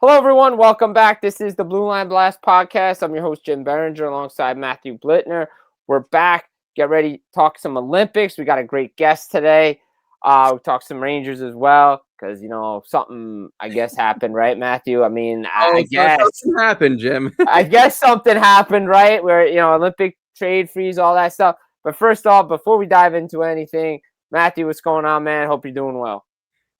Hello, everyone. Welcome back. This is the Blue Line Blast podcast. I'm your host, Jim Biringer, alongside Matthew Blittner. We're back. Get ready to talk some Olympics. We got a great guest today. We talked some Rangers as well because, something, I guess, happened, right, Matthew? I mean, I guess. Something happened, Jim. I guess something happened, right, where, Olympic trade freeze, all that stuff. But first off, before we dive into anything, Matthew, what's going on, man? Hope you're doing well.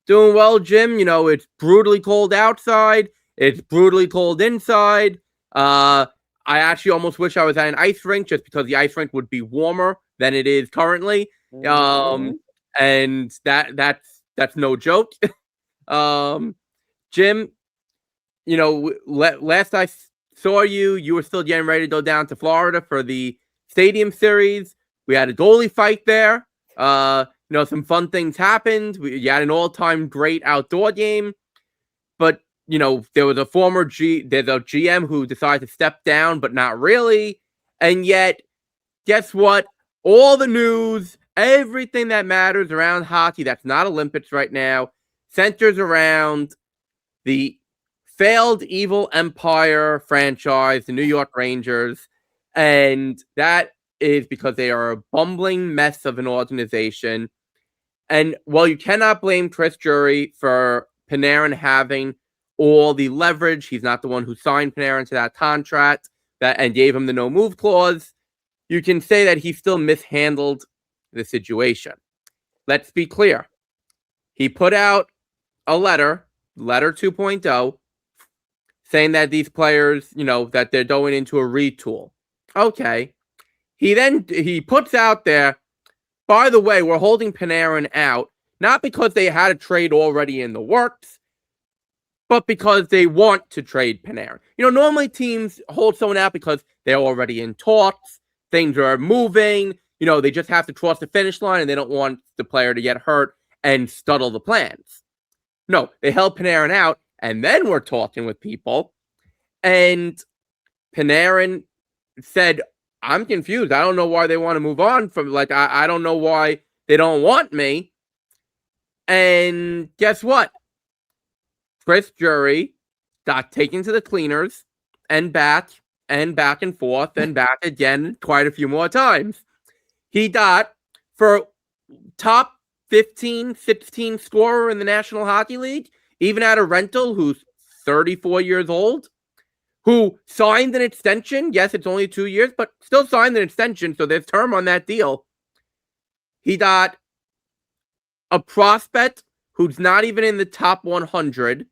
Doing well, Jim. It's brutally cold outside. It's brutally cold inside. I actually almost wish I was at an ice rink just because the ice rink would be warmer than it is currently. And that's no joke. Jim, last I saw you were still getting ready to go down to Florida for the Stadium Series. We had a goalie fight there. Some fun things happened. You had an all-time great outdoor game. But, there was a there's a GM who decided to step down, but not really. And yet, guess what? All the news, everything that matters around hockey that's not Olympics right now, centers around the failed evil empire franchise, the New York Rangers. And that is because they are a bumbling mess of an organization. And while you cannot blame Chris Drury for Panarin having all the leverage, he's not the one who signed Panarin to that contract and gave him the no-move clause, you can say that he still mishandled the situation. Let's be clear. He put out a letter 2.0, saying that these players, that they're going into a retool. Okay. He puts out there, by the way, we're holding Panarin out, not because they had a trade already in the works, but because they want to trade Panarin. Normally teams hold someone out because they're already in talks, things are moving, they just have to cross the finish line and they don't want the player to get hurt and scuttle the plans. No, they held Panarin out, and then we're talking with people, and Panarin said, I'm confused. I don't know why they want to move on from, I don't know why they don't want me. And guess what? Chris Drury got taken to the cleaners and back and forth and back again quite a few more times. He got, for top 15, 16 scorer in the National Hockey League, even at a rental, who's 34 years old, who signed an extension. Yes, it's only 2 years, but still signed an extension, so there's term on that deal. He got a prospect who's not even in the top 100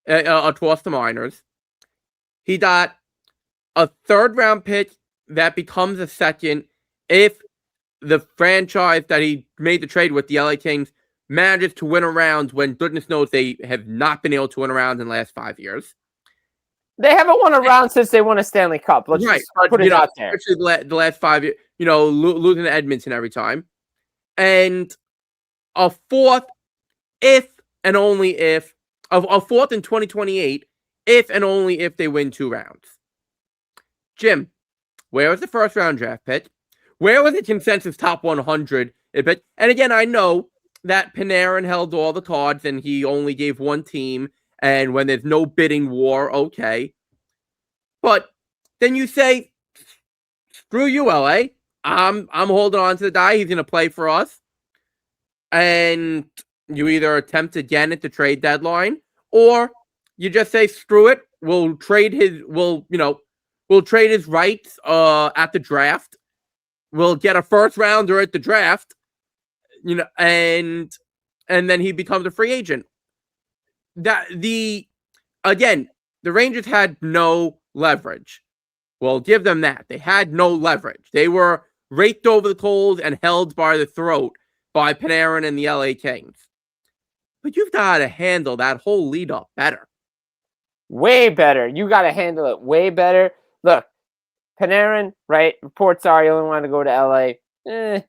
across the minors. He got a third-round pick that becomes a second if the franchise that he made the trade with, the LA Kings, manages to win a round when goodness knows they have not been able to win a round in the last 5 years. They haven't won a round since they won a Stanley Cup. Let's just put it out there. Especially the last 5 years, losing to Edmonton every time. And a fourth, if and only if, a fourth in 2028, if and only if they win 2 rounds. Jim, where was the first round draft pick? Where was the consensus top 100 pick? And again, I know that Panarin held all the cards and he only gave one team. And when there's no bidding war, okay. But then you say, screw you, LA. I'm holding on to the guy. He's going to play for us. And you either attempt again at the trade deadline, or you just say, screw it. We'll trade his rights at the draft. We'll get a first rounder at the draft, and then he becomes a free agent. The Rangers had no leverage. Well, give them that. They had no leverage. They were raked over the coals and held by the throat by Panarin and the LA Kings. But you've got to handle that whole lead up better. Way better. You got to handle it way better. Look, Panarin, right? Reports are he only wanted to go to LA.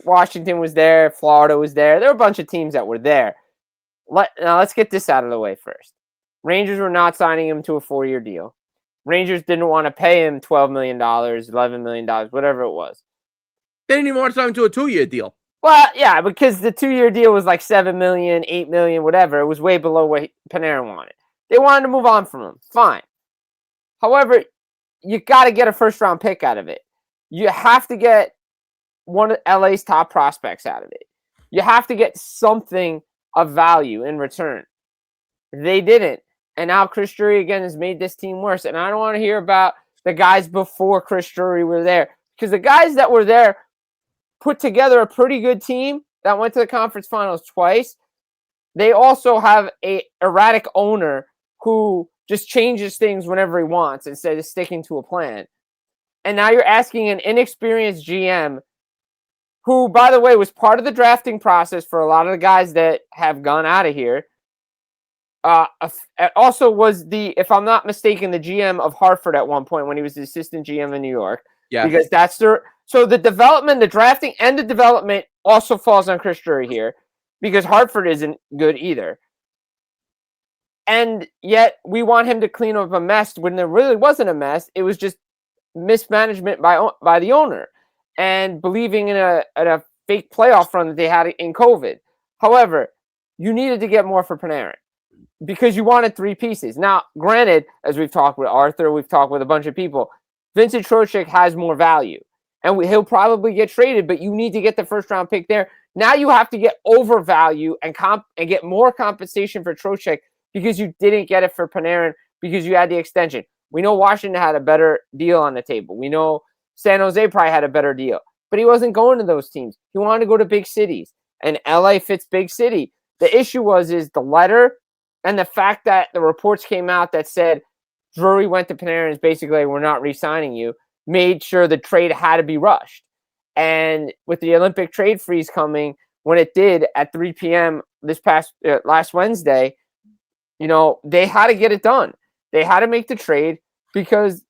Washington was there. Florida was there. There were a bunch of teams that were there. Now, let's get this out of the way first. Rangers were not signing him to a 4-year deal. Rangers didn't want to pay him $12 million, $11 million, whatever it was. They didn't even want to sign him to a 2-year deal. Well, yeah, because the 2-year deal was like $7 million, $8 million, whatever. It was way below what Panarin wanted. They wanted to move on from him. Fine. However, you got to get a first-round pick out of it. You have to get one of LA's top prospects out of it. You have to get something of value in return. They didn't. And now Chris Drury, again, has made this team worse. And I don't want to hear about the guys before Chris Drury were there. Because the guys that were there put together a pretty good team that went to the conference finals twice. They also have a erratic owner who just changes things whenever he wants instead of sticking to a plan. And now you're asking an inexperienced GM who, by the way, was part of the drafting process for a lot of the guys that have gone out of here. Also was if I'm not mistaken, the GM of Hartford at one point when he was the assistant GM in New York. Yeah. Because so the development, the drafting, and the development also falls on Chris Drury here because Hartford isn't good either. And yet we want him to clean up a mess when there really wasn't a mess. It was just mismanagement by the owner and believing in a fake playoff run that they had in COVID. However, you needed to get more for Panarin because you wanted 3 pieces. Now, granted, as we've talked with Arthur, we've talked with a bunch of people, Vincent Trocheck has more value, and he'll probably get traded, but you need to get the first-round pick there. Now you have to get overvalue and get more compensation for Trocheck because you didn't get it for Panarin because you had the extension. We know Washington had a better deal on the table. We know San Jose probably had a better deal, but he wasn't going to those teams. He wanted to go to big cities, and LA fits big city. The issue is the letter and the fact that the reports came out that said Drury went to Panarin is basically, we're not re-signing you, made sure the trade had to be rushed. And with the Olympic trade freeze coming, when it did at 3 p.m. last Wednesday, they had to get it done. They had to make the trade because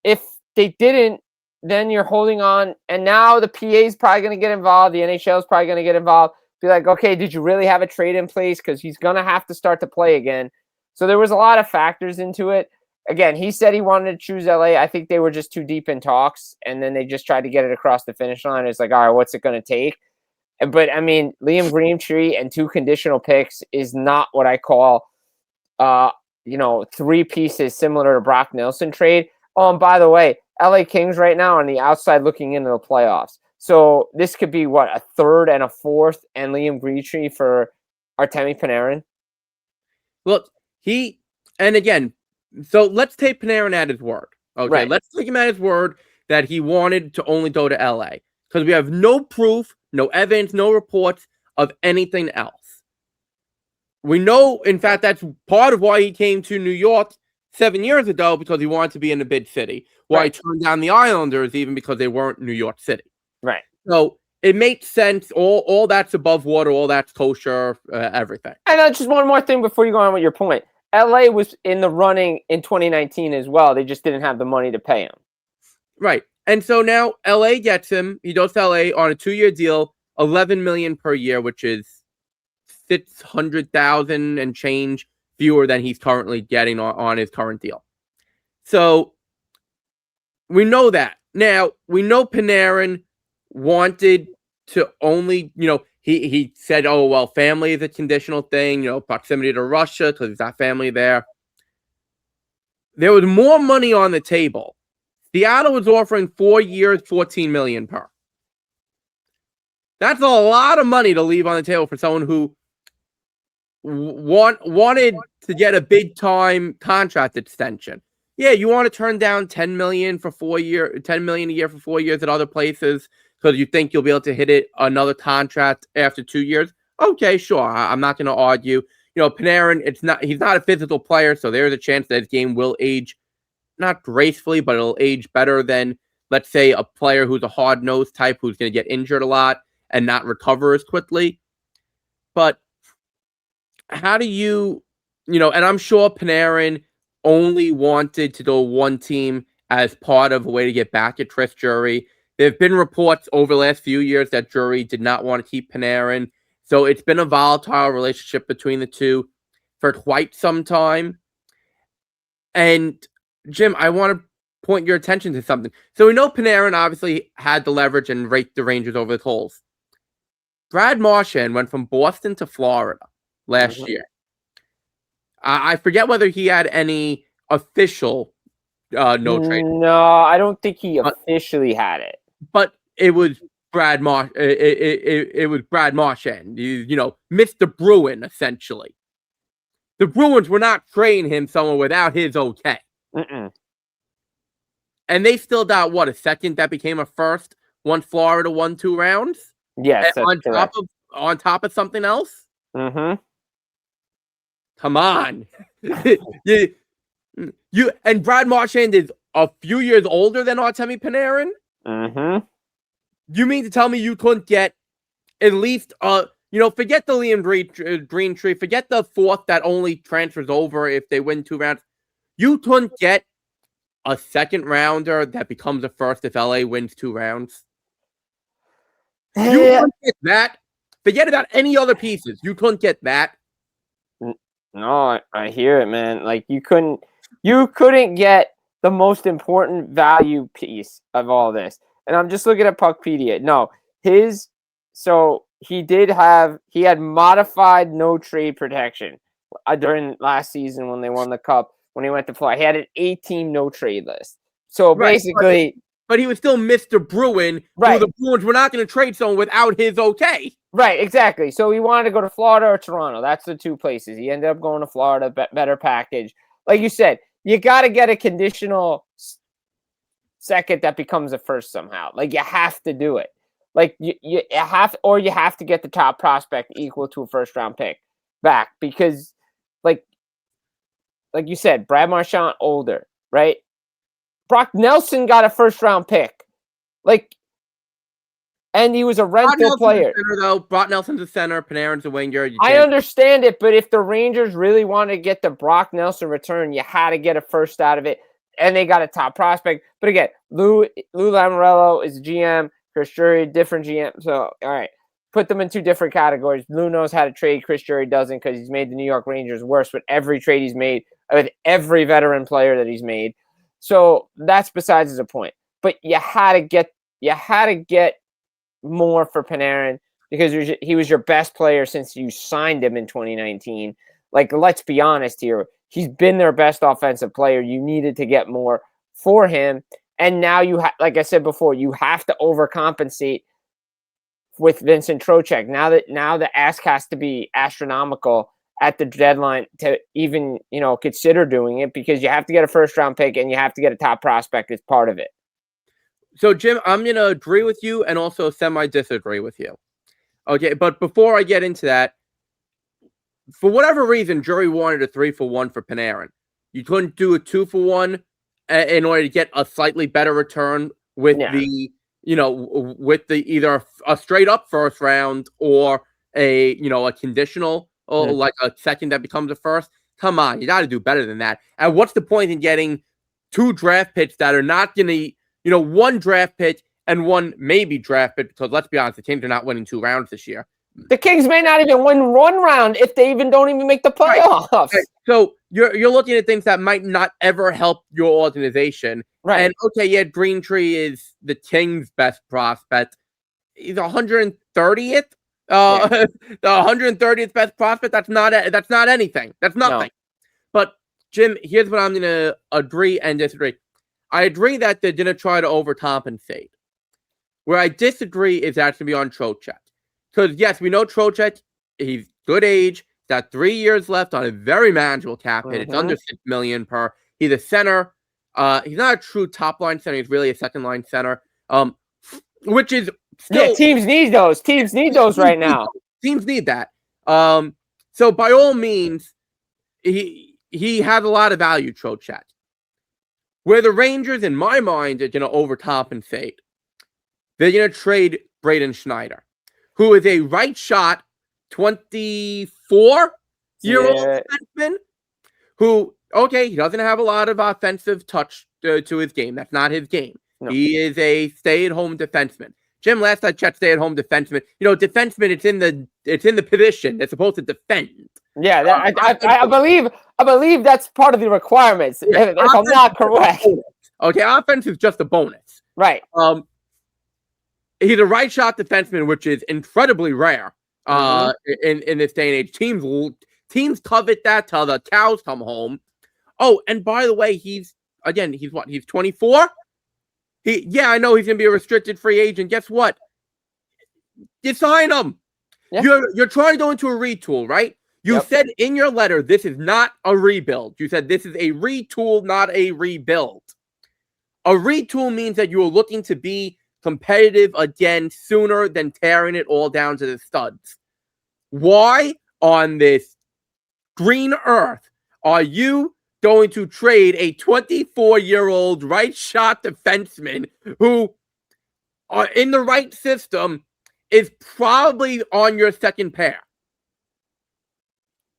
if they didn't, then you're holding on. And now the PA is probably going to get involved. The NHL is probably going to get involved. Be like, okay, did you really have a trade in place? Because he's going to have to start to play again. So there was a lot of factors into it. Again, he said he wanted to choose LA. I think they were just too deep in talks, and then they just tried to get it across the finish line. It's like, all right, what's it going to take? But, I mean, Liam Greentree and 2 conditional picks is not what I call, 3 pieces similar to Brock Nelson trade. Oh, and by the way, LA Kings right now on the outside looking into the playoffs. So this could be, a 3rd and a 4th and Liam Greentree for Artemi Panarin? Look, and again, so let's take Panarin at his word. Okay, Right. Let's take him at his word that he wanted to only go to LA because we have no proof, no evidence, no reports of anything else. We know, in fact, that's part of why he came to New York 7 years ago because he wanted to be in a big city. Why he turned down the Islanders even because they weren't New York City. Right. So it makes sense. All that's above water. All that's kosher. Everything. And just one more thing before you go on with your point. LA was in the running in 2019 as well. They just didn't have the money to pay him. Right. And so now LA gets him. He goes to LA on a 2-year deal, $11 million per year, which is $600,000 and change fewer than he's currently getting on his current deal. So we know that. Now, we know Panarin wanted to only, he said, oh, well, family is a conditional thing, proximity to Russia because he's got family there. There was more money on the table. Seattle was offering 4 years, $14 million per. That's a lot of money to leave on the table for someone who wanted to get a big time contract extension. Yeah, you want to turn down $10 million a year for 4 years at other places because you think you'll be able to hit another contract after 2 years. Okay, sure. I'm not going to argue. Panarin, he's not a physical player, so there's a chance that his game will age not gracefully, but it'll age better than, let's say, a player who's a hard-nosed type who's going to get injured a lot and not recover as quickly. But how do you, and I'm sure Panarin only wanted to go one team as part of a way to get back at Chris Drury. There have been reports over the last few years that Drury did not want to keep Panarin. So it's been a volatile relationship between the two for quite some time. And Jim, I want to point your attention to something. So we know Panarin obviously had the leverage and raked the Rangers over the coals. Brad Marchand went from Boston to Florida last year. I forget whether he had any official no trade, No, I don't think he but, officially had it. but it was Brad Marsh. It was Brad Marchand, Mr. Bruin, essentially. The Bruins were not trading him somewhere without his okay. Mm-mm. And they still got, what, a second that became a first once Florida won 2 rounds? Yes, that's on correct. on top of something else? Mm-hmm. Come on. you and Brad Marchand is a few years older than Artemi Panarin? Mm-hmm. You mean to tell me you couldn't get at least forget the Liam Green tree, forget the fourth that only transfers over if they win 2 rounds. You couldn't get a second rounder that becomes a first if LA wins 2 rounds. You couldn't get that. Forget about any other pieces. You couldn't get that. No, I hear it, man. Like you couldn't get the most important value piece of all this. And I'm just looking at Puckpedia. No, he had modified no trade protection during last season when they won the cup. When he went to Florida, he had an 8-team no trade list. So basically, but he was still Mr. Bruin. Right. Who the Bruins were not going to trade someone without his okay. Right, exactly. So he wanted to go to Florida or Toronto. That's the 2 places. He ended up going to Florida, better package. Like you said, you got to get a conditional second that becomes a first somehow. Like you have to do it. Like you have to get the top prospect equal to a first round pick back because like you said, Brad Marchand older, right? Brock Nelson got a first round pick. And he was a rental player. Brock Nelson's a center. Panarin's a winger. I understand it, but if the Rangers really wanted to get the Brock Nelson return, you had to get a first out of it, and they got a top prospect. But again, Lou Lamoriello is GM, Chris Drury, different GM. So, all right, put them in 2 different categories. Lou knows how to trade. Chris Drury doesn't because he's made the New York Rangers worse with every trade he's made, with every veteran player that he's made. So that's besides the point. But you had to get more for Panarin because he was your best player since you signed him in 2019. Like, let's be honest here. He's been their best offensive player. You needed to get more for him. And now like I said before, you have to overcompensate with Vincent Trocheck. Now the ask has to be astronomical at the deadline to even, consider doing it because you have to get a first round pick and you have to get a top prospect as part of it. So, Jim, I'm going to agree with you and also semi-disagree with you. Okay, but before I get into that, for whatever reason, Drury wanted a 3-for-1 for Panarin. You couldn't do a 2-for-1 in order to get a slightly better return with with the either a straight-up first round or a conditional or like a second that becomes a first. Come on, you got to do better than that. And what's the point in getting 2 draft picks that are not going to 1 draft pick and 1 maybe draft pick, because let's be honest, the Kings are not winning 2 rounds this year. The Kings may not even win 1 round if they even don't even make the playoffs. Right. So you're looking at things that might not ever help your organization. Right. And okay, yeah, Green Tree is the Kings' best prospect. He's 130th. The 130th best prospect. That's not anything. That's nothing. No. But Jim, here's what I'm going to agree and disagree. I agree that they didn't try to overcompensate. Where I disagree is actually be on Trocheck. Because, yes, we know Trocheck, he's good age, got 3 years left on a very manageable cap hit. It's under $6 million per. He's a center. He's not a true top-line center. He's really a second-line center, which is still... Yeah, teams need those. Teams need those right now. Teams need that. So, by all means, he has a lot of value, Trocheck. Where the Rangers, in my mind, are going to overcompensate, they're going to trade Braden Schneider, who is a right shot, 24-year-old defenseman, who, okay, he doesn't have a lot of offensive touch to his game. That's not his game. No. He is a stay-at-home defenseman. Jim, last I checked, stay-at-home defenseman. Defenseman, it's in the position. They're supposed to defend. Yeah, I believe that's part of the requirements. If I'm not correct. Okay, offense is just a bonus. Right. He's a right shot defenseman, which is incredibly rare in this day and age. Teams covet that till the cows come home. Oh, and by the way, he's what? He's 24? I know he's going to be a restricted free agent. Guess what? You sign him. Yeah. You're trying to go into a retool, right? You said in your letter, this is not a rebuild. You said this is a retool, not a rebuild. A retool means that you are looking to be competitive again sooner than tearing it all down to the studs. Why on this green earth are you going to trade a 24-year-old right shot defenseman who, in the right system, is probably on your second pair?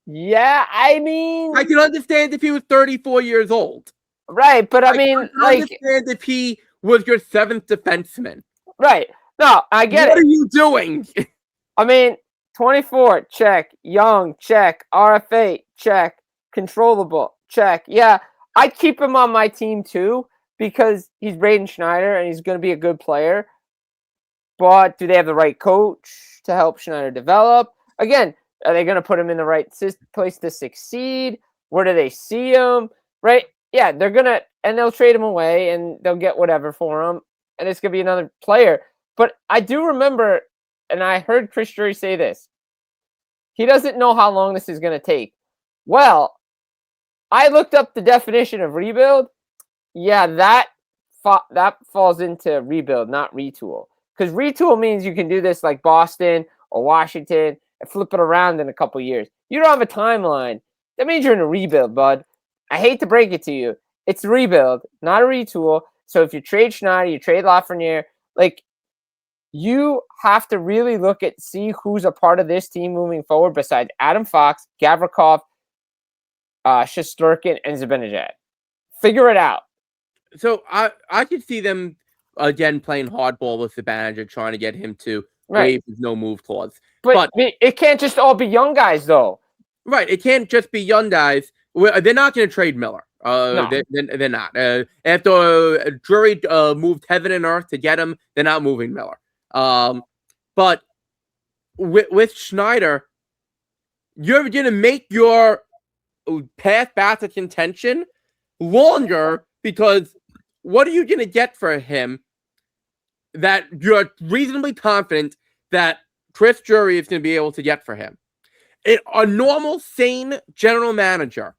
Yeah, I mean, I can understand if he was 34 years old. Right, but I mean, I understand if he was your seventh defenseman. Right. No, I get it. What are you doing? I mean, 24, check. Young, check. RFA, check. Controllable, check. Yeah, I'd keep him on my team too because he's Braden Schneider and he's going to be a good player. But do they have the right coach to help Schneider develop? Again, are they going to put him in the right place to succeed? Where do they see him? Right? Yeah, they're going to, and they'll trade him away and they'll get whatever for him. And it's going to be another player. But I do remember, and I heard Chris Drury say this, he doesn't know how long this is going to take. Well, I looked up the definition of rebuild. Yeah, that falls into rebuild, not retool. Because retool means you can do this like Boston or Washington and flip it around in a couple years. You don't have a timeline. That means you're in a rebuild, bud. I hate to break it to you. It's a rebuild, not a retool. So if you trade Schneider, you trade Lafreniere, like you have to really look at see who's a part of this team moving forward besides Adam Fox, Gavrikov, Shesterkin, and Zibanejad. Figure it out. So I could see them again playing hardball with Zibanejad, trying to get him to waive his no move clause. But it can't just all be young guys, though. Right, it can't just be young guys. They're not going to trade Miller. No. They're not. After Drury moved heaven and earth to get him, they're not moving Miller. But with Schneider, you're going to make your path back to contention longer because what are you going to get for him that you're reasonably confident that Chris Drury is going to be able to get for him? A normal, sane general manager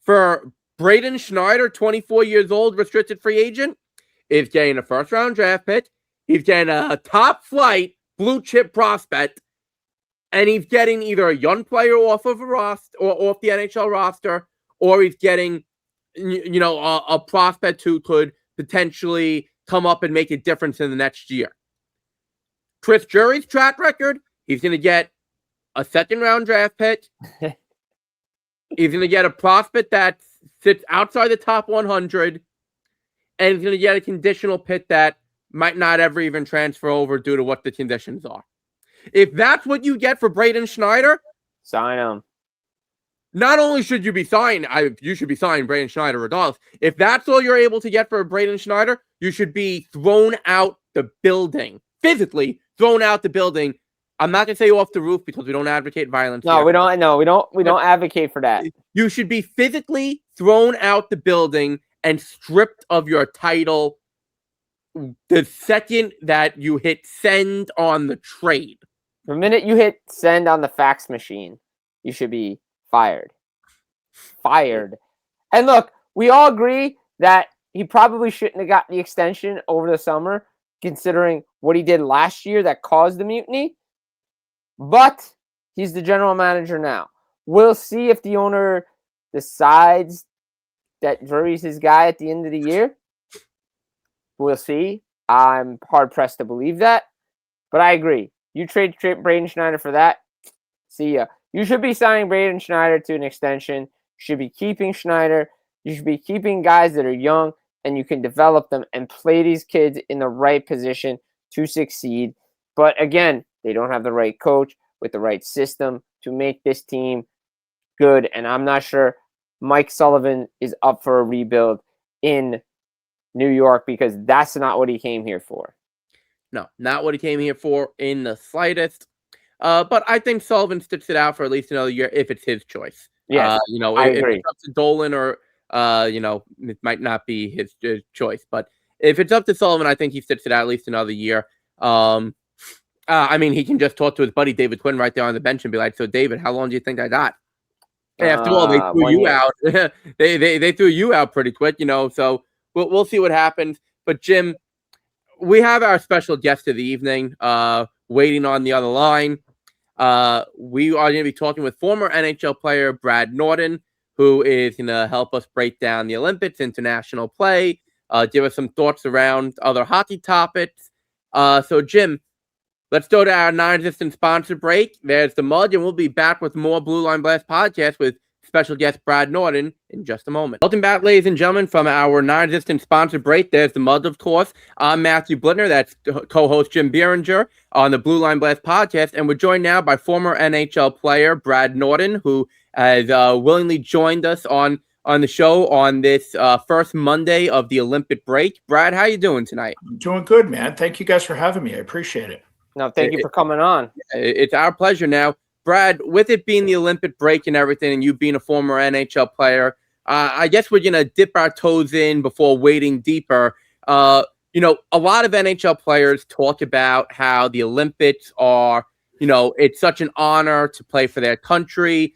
for Braden Schneider, 24 years old, restricted free agent, is getting a first-round draft pick. He's getting a top-flight blue-chip prospect, and he's getting either a young player off of a roster or off the NHL roster, or he's getting, a prospect who could potentially come up and make a difference in the next year. Chris Drury's track record, he's going to get a second-round draft pick. He's going to get a prospect that sits outside the top 100, and he's going to get a conditional pick that might not ever even transfer over due to what the conditions are. If that's what you get for Braden Schneider, sign him. Not only should you be signed, you should be signing Braden Schneider regardless. If that's all you're able to get for Braden Schneider, you should be thrown out the building. Physically thrown out the building. I'm not gonna say off the roof because we don't advocate violence. No, we don't. No, we don't advocate for that. You should be physically thrown out the building and stripped of your title the second that you hit send on the trade. The minute you hit send on the fax machine, you should be fired. Fired. And look, we all agree that he probably shouldn't have got the extension over the summer, considering what he did last year that caused the mutiny. But he's the general manager now. We'll see if the owner decides that Drury's his guy at the end of the year. We'll see. I'm hard-pressed to believe that. But I agree. You trade Braden Schneider for that. See ya. You should be signing Braden Schneider to an extension. You should be keeping Schneider. You should be keeping guys that are young and you can develop them and play these kids in the right position to succeed. But again, they don't have the right coach with the right system to make this team good. And I'm not sure Mike Sullivan is up for a rebuild in New York because that's not what he came here for. No, not what he came here for in the slightest. But I think Sullivan sticks it out for at least another year if it's his choice. Yes, I If agree. it's up to Dolan or it might not be his choice. But if it's up to Sullivan, I think he sticks it out at least another year. I mean, he can just talk to his buddy David Quinn right there on the bench and be like, "So, David, how long do you think I got?" After all, they threw 1 you year. out. they threw you out pretty quick, So we'll see what happens. But Jim, we have our special guest of the evening waiting on the other line. We are going to be talking with former NHL player Brad Norton, who is going to help us break down the Olympics, international play, give us some thoughts around other hockey topics. So, Jim, let's go to our non-existent sponsor break. There's the mug, and we'll be back with more Blue Line Blast podcast with special guest Brad Norton in just a moment. Welcome back, ladies and gentlemen, from our non-existent sponsor break. There's the mug, of course. I'm Matthew Blittner. That's co-host Jim Biringer on the Blue Line Blast podcast, and we're joined now by former NHL player Brad Norton, who has willingly joined us on the show on this first Monday of the Olympic break. Brad, how you doing tonight? I'm doing good, man. Thank you guys for having me. I appreciate it. No, thank you for coming on. It's our pleasure. Now, Brad, with it being the Olympic break and everything, and you being a former NHL player, I guess we're going to dip our toes in before wading deeper. A lot of NHL players talk about how the Olympics are, it's such an honor to play for their country.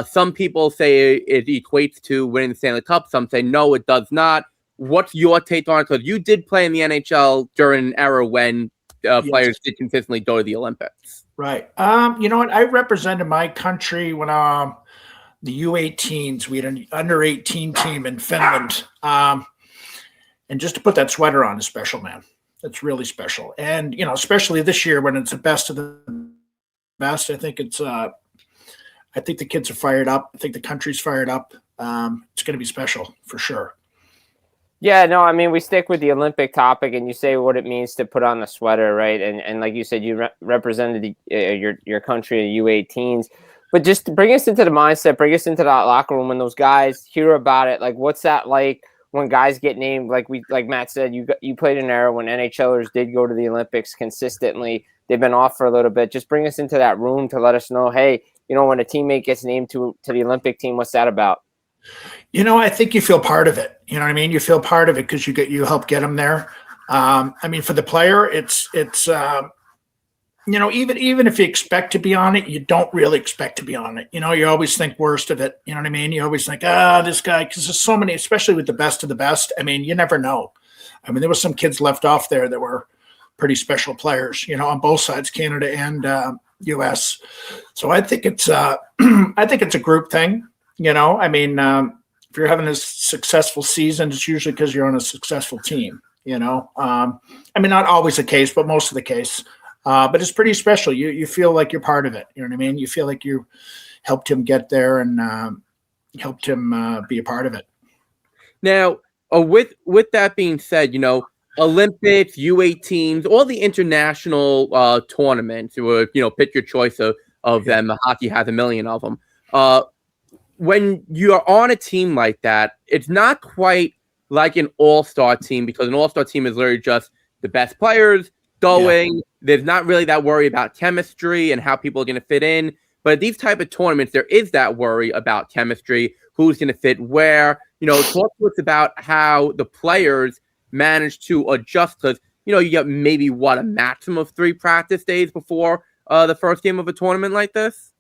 Some people say it equates to winning the Stanley Cup. Some say no, it does not. What's your take on it? Because you did play in the NHL during an era when players did consistently go to the Olympics. Right. You know what? I represented my country when the U18s, we had an under 18 team in Finland. And just to put that sweater on is special, man. It's really special. And, especially this year when it's the best of the best, I think I think the kids are fired up. I think the country's fired up. It's going to be special for sure. Yeah, no, I mean, we stick with the Olympic topic, and you say what it means to put on the sweater, right? And like you said, you represented your country in U18s. But just to bring us into the mindset, bring us into that locker room when those guys hear about it. Like, what's that like when guys get named? Like Matt said, you played an era when NHLers did go to the Olympics consistently. They've been off for a little bit. Just bring us into that room to let us know, hey, when a teammate gets named to the Olympic team, what's that about? I think you feel part of it. You know what I mean? You feel part of it because you help get them there. I mean, for the player, it's even if you expect to be on it, you don't really expect to be on it. You always think worst of it. You know what I mean? You always think, this guy, because there's so many, especially with the best of the best. I mean, you never know. I mean, there was some kids left off there that were pretty special players, on both sides, Canada and U.S. So I think it's a group thing. I mean, if you're having a successful season, it's usually because you're on a successful team, I mean, not always the case, but most of the case. But it's pretty special. You feel like you're part of it. You know what I mean? You feel like you helped him get there and helped him be a part of it. Now, with that being said, Olympics, U18s, all the international tournaments, pick your choice of them. Hockey has a million of them. When you're on a team like that, it's not quite like an all-star team because an all-star team is literally just the best players going. Yeah. There's not really that worry about chemistry and how people are going to fit in. But at these type of tournaments, there is that worry about chemistry, who's going to fit where. Talk to us about how the players manage to adjust because, you get maybe, a maximum of 3 practice days before the first game of a tournament like this?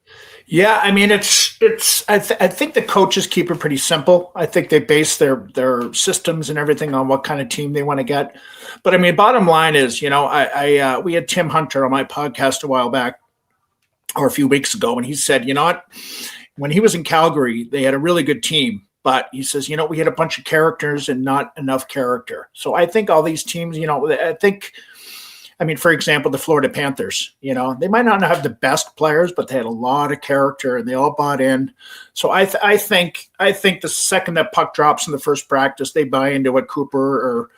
Yeah, I mean, I think the coaches keep it pretty simple. I think they base their systems and everything on what kind of team they want to get. But I mean, bottom line is, we had Tim Hunter on my podcast a while back or a few weeks ago, and he said, when he was in Calgary, they had a really good team. But he says, we had a bunch of characters and not enough character. So I think all these teams, I mean, for example, the Florida Panthers, they might not have the best players, but they had a lot of character and they all bought in. So I think the second that puck drops in the first practice, they buy into what Cooper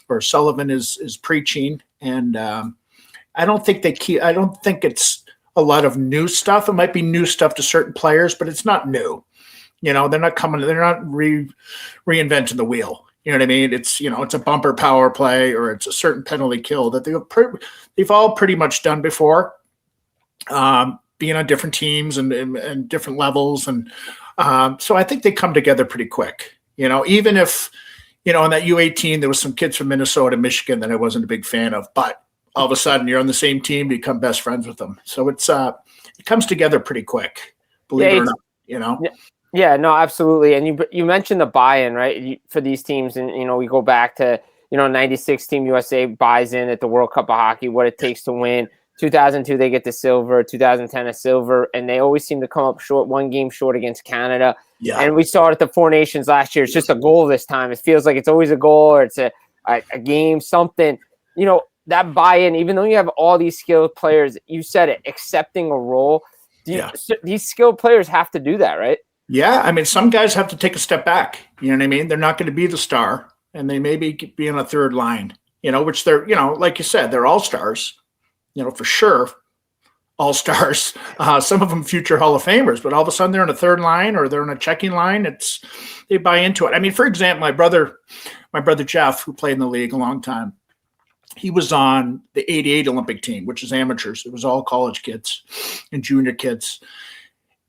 or Sullivan is preaching. And I don't think it's a lot of new stuff. It might be new stuff to certain players, but it's not new. They're not reinventing the wheel. You know what I mean? It's, it's a bumper power play or it's a certain penalty kill that they've all pretty much done before. being on different teams and different levels. And so I think they come together pretty quick, even if, in that U18, there was some kids from Minnesota, Michigan that I wasn't a big fan of, but all of a sudden you're on the same team, you become best friends with them. So it comes together pretty quick, believe it or not, Yeah, no, absolutely. And you mentioned the buy-in, right, for these teams. And, we go back to, 96 Team USA buys in at the World Cup of Hockey, what it takes to win. 2002, they get the silver. 2010, a silver. And they always seem to come up short, one game short against Canada. Yeah. And we saw it at the Four Nations last year. It's just a goal this time. It feels like it's always a goal or it's a game, something. That buy-in, even though you have all these skilled players, you said it, accepting a role. These skilled players have to do that, right? Yeah, I mean, some guys have to take a step back. You know what I mean? They're not going to be the star, and they may be on a third line, which they're, like you said, they're all-stars, for sure, all-stars. Some of them future Hall of Famers, but all of a sudden they're on a third line or they're on a checking line. They buy into it. I mean, for example, my brother Jeff, who played in the league a long time, he was on the 88 Olympic team, which is amateurs. It was all college kids and junior kids.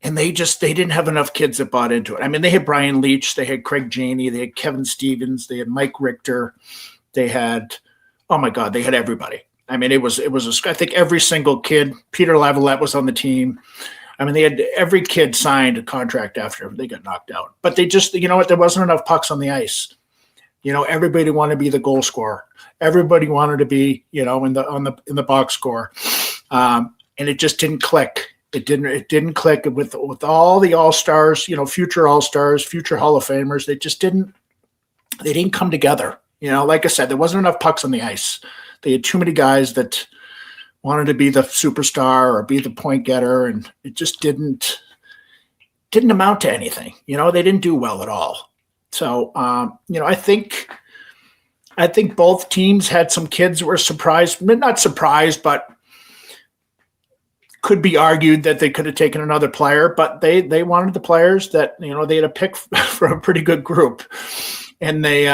And they didn't have enough kids that bought into it. I mean, they had Brian Leach, they had Craig Janey, they had Kevin Stevens, they had Mike Richter, they had, oh my God, they had everybody. I mean, I think every single kid, Peter Lavalette was on the team. I mean, they had every kid signed a contract after they got knocked out. But they just, there wasn't enough pucks on the ice. Everybody wanted to be the goal scorer. Everybody wanted to be, in the box score. And it just didn't click. It didn't click with all the all-stars, future all-stars, future Hall of Famers. They didn't come together. Like I said, there wasn't enough pucks on the ice. They had too many guys that wanted to be the superstar or be the point getter, and it just didn't amount to anything. They didn't do well at all. So, I think both teams had some kids that were surprised, not surprised, but could be argued that they could have taken another player, but they wanted the players that, they had a pick from a pretty good group. And they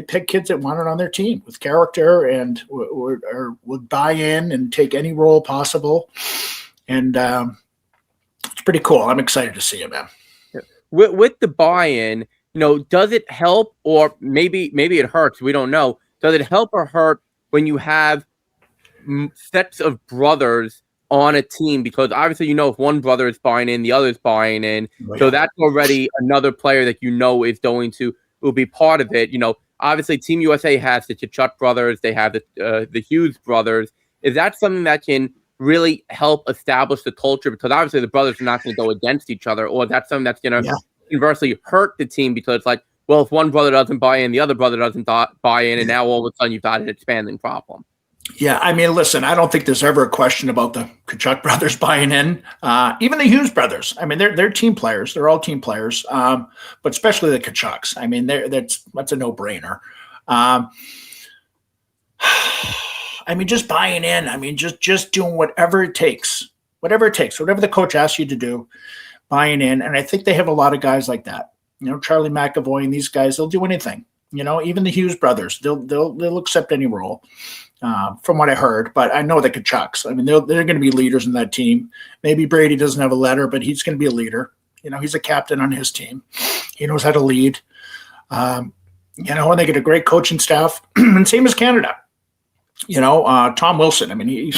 picked kids that wanted on their team with character and would buy in and take any role possible. And it's pretty cool. I'm excited to see it, man. With the buy-in, does it help or maybe it hurts? We don't know. Does it help or hurt when you have sets of brothers on a team? Because obviously, if one brother is buying in, the other is buying in. Right. So that's already another player that will be part of it. Obviously Team USA has the Tkachuk brothers. They have the Hughes brothers. Is that something that can really help establish the culture? Because obviously the brothers are not going to go against each other, or that's something that's going to inversely hurt the team because it's like, well, if one brother doesn't buy in, the other brother doesn't buy in, and now all of a sudden you've got an expanding problem. Yeah, I mean, listen, I don't think there's ever a question about the Tkachuk brothers buying in. Even the Hughes brothers. I mean, they're team players. They're all team players, but especially the Tkachuks. I mean, that's a no-brainer. I mean, just buying in. I mean, just doing whatever it takes, whatever the coach asks you to do, buying in. And I think they have a lot of guys like that. Charlie McAvoy and these guys, they'll do anything. Even the Hughes brothers, they'll accept any role. From what I heard, but I know the Tkachuks. I mean, they're going to be leaders in that team. Maybe Brady doesn't have a letter, but he's going to be a leader. He's a captain on his team. He knows how to lead. And they get a great coaching staff. And same as Canada. Tom Wilson. I mean,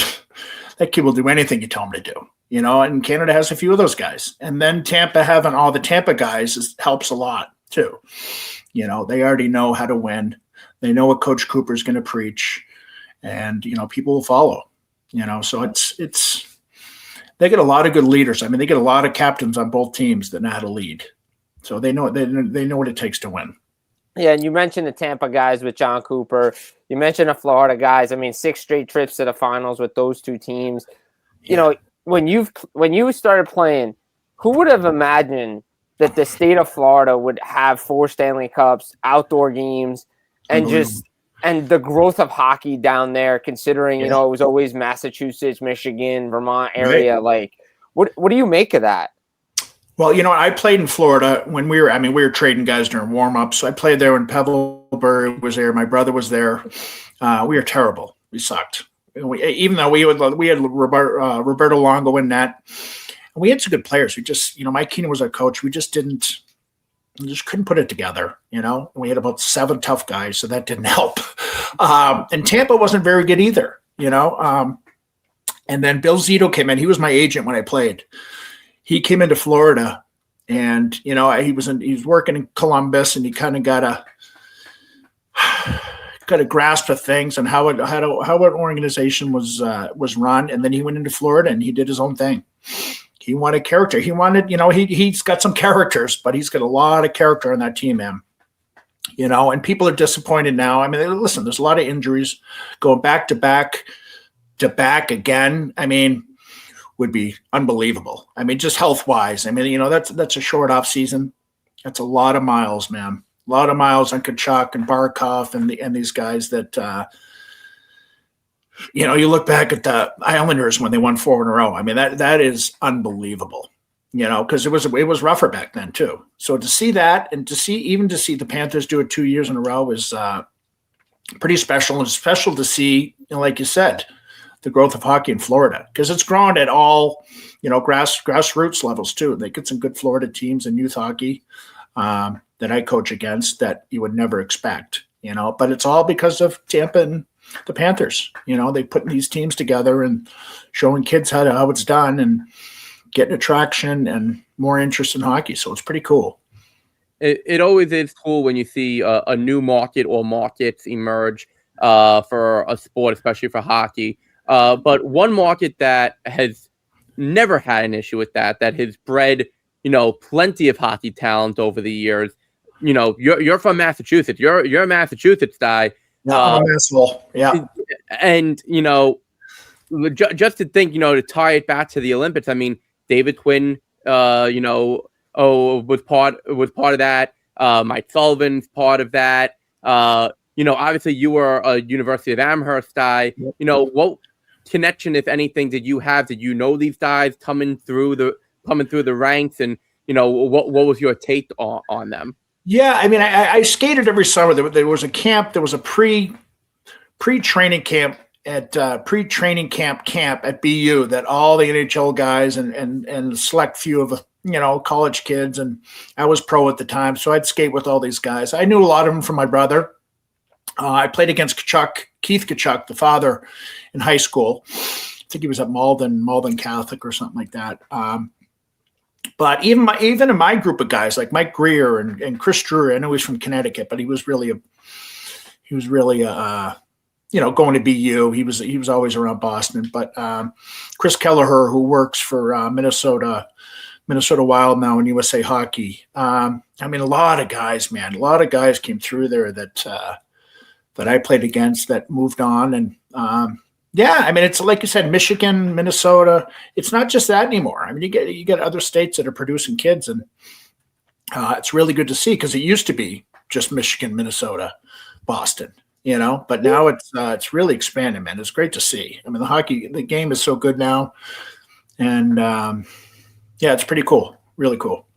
that kid will do anything you tell him to do. And Canada has a few of those guys. And then Tampa having all the Tampa guys helps a lot too. They already know how to win. They know what Coach Cooper is going to preach. And, people will follow, so they get a lot of good leaders. I mean, they get a lot of captains on both teams that know how to lead. So they know what it takes to win. Yeah. And you mentioned the Tampa guys with John Cooper. You mentioned the Florida guys. I mean, 6 straight trips to the finals with those two teams. Yeah. When you started playing, who would have imagined that the state of Florida would have 4 Stanley Cups, outdoor games, and the growth of hockey down there, considering, it was always Massachusetts, Michigan, Vermont area. Right. Like, what do you make of that? Well, I played in Florida when we were trading guys during warm-ups. So I played there when Pavel Bure was there. My brother was there. We were terrible. We sucked. Even though we had Roberto Longo in net, and we had some good players. We just, Mike Keenan was our coach. We just couldn't put it together, And we had about 7 tough guys, so that didn't help. And Tampa wasn't very good either, And then Bill Zito came in. He was my agent when I played. He came into Florida, and he was working in Columbus, and he kind of got a grasp of things and how an organization was run. And then he went into Florida and he did his own thing. He wanted character. He wanted, he's got some characters, but he's got a lot of character on that team, man. And people are disappointed now. I mean, listen, there's a lot of injuries going back to back again. I mean, would be unbelievable. I mean, just health wise. I mean, that's a short off season. That's a lot of miles, man. A lot of miles on Kachuk and Barkov and these guys that, you look back at the Islanders when they won 4 in a row. I mean, that is unbelievable, because it was rougher back then too. So to see that and to see the Panthers do it 2 years in a row is pretty special. And special to see, like you said, the growth of hockey in Florida, because it's grown at all, grassroots levels too. They get some good Florida teams in youth hockey that I coach against that you would never expect, but it's all because of Tampa and the Panthers. They put these teams together and showing kids how it's done and getting attraction and more interest in hockey. So it's pretty cool. It always is cool when you see a new market or markets emerge for a sport, especially for hockey. But one market that has never had an issue with that has bred, plenty of hockey talent over the years. You're from Massachusetts. You're a Massachusetts guy. No, yeah. And just to think, to tie it back to the Olympics. I mean, David Quinn, was part of that. Mike Sullivan's part of that. Obviously you were a University of Amherst guy. Yep. What connection, if anything, did you have? Did you know these guys coming through the ranks, and what was your take on them? Yeah, I mean, I skated every summer. There was a camp. There was a pre-training camp at camp at BU that all the NHL guys and a select few of college kids, and I was pro at the time, so I'd skate with all these guys. I knew a lot of them from my brother. I played against Keith Kachuk, the father, in high school. I think he was at Malden Catholic or something like that. But even in my group of guys like Mike Greer and Chris Drury, I know he's from Connecticut, but he was really going to BU. He was always around Boston. But Chris Kelleher, who works for Minnesota Wild now in USA Hockey. I mean, a lot of guys, man. A lot of guys came through there that I played against that moved on. And I mean, it's like you said, Michigan, Minnesota. It's not just that anymore. I mean, you get other states that are producing kids, and it's really good to see, because it used to be just Michigan, Minnesota, Boston, but now it's really expanded, man. It's great to see. I mean, the game is so good now, and it's pretty cool, really cool.